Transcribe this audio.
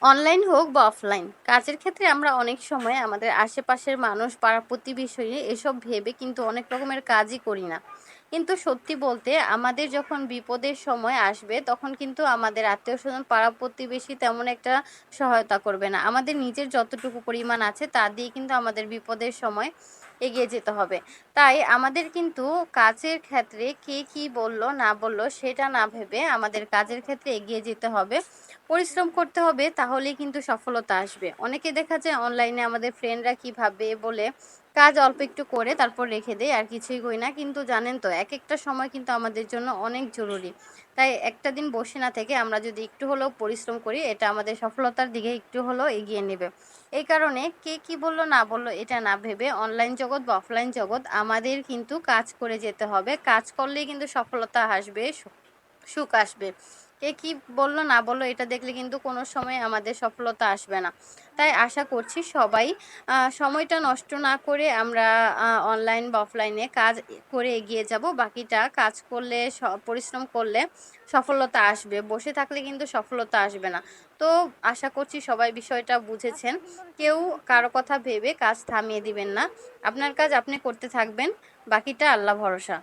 Online হোক বা offline, কাজের ক্ষেত্রে আমরা অনেক সময় আমাদের আশেপাশের মানুষ, পাড়া প্রতিবেশী এসব ভেবে কিন্তু অনেক রকমের কাজই করি না। কিন্তু সত্যি বলতে আমাদের যখন বিপদের সময় আসবে তখন কিন্তু আমাদের আত্মীয়স্বজন, পাড়া প্রতিবেশী তেমন একটা সহায়তা করবে না। আমাদের নিজের যতটুকু পরিমাণ আছে তা দিয়ে কিন্তু আমাদের বিপদের সময় এগিয়ে যেতে হবে। তাই আমাদের কিন্তু কাজের ক্ষেত্রে কে কি বলল না বলল সেটা না ভেবে আমাদের কাজের ক্ষেত্রে এগিয়ে যেতে হবে। পরিশ্রম করতে হবে, তাহলেই কিন্তু সফলতা আসবে। অনেকে দেখা যায় অনলাইনে আমাদের ফ্রেন্ডরা কি ভাববে বলে কাজ অল্প একটু করে তারপর রেখে দেয়, আর কিছুই করি না। কিন্তু জানেন তো একেকটা সময় কিন্তু আমাদের জন্য অনেক জরুরি। তাই একটা দিন বসে না থেকে আমরা যদি একটু হলেও পরিশ্রম করি, এটা আমাদের সফলতার দিকে একটু হলেও এগিয়ে নেবে। এই কারণে কে কি বলল না বলল এটা না ভেবে অনলাইন জগৎ বা অফলাইন জগৎ আমাদের কিন্তু কাজ করে যেতে হবে। কাজ করলেই কিন্তু সফলতা আসবে, সুখ আসবে। কে কি বলল না বলল এটা দেখলে কিন্তু কোনো সময় আমাদের সফলতা আসবে না। তাই আশা করছি সবাই সময়টা নষ্ট না করে আমরা অনলাইন বা অফলাইনে কাজ করে এগিয়ে যাব। বাকিটা কাজ করলে পরিশ্রম করলে সফলতা আসবে। বসে থাকলে কিন্তু সফলতা আসবে না। তো আশা করছি সবাই বিষয়টা বুঝেছেন। কেউ কারো কথা ভেবে কাজ থামিয়ে দিবেন না। আপনার কাজ আপনি করতে থাকবেন। বাকিটা আল্লাহ ভরসা।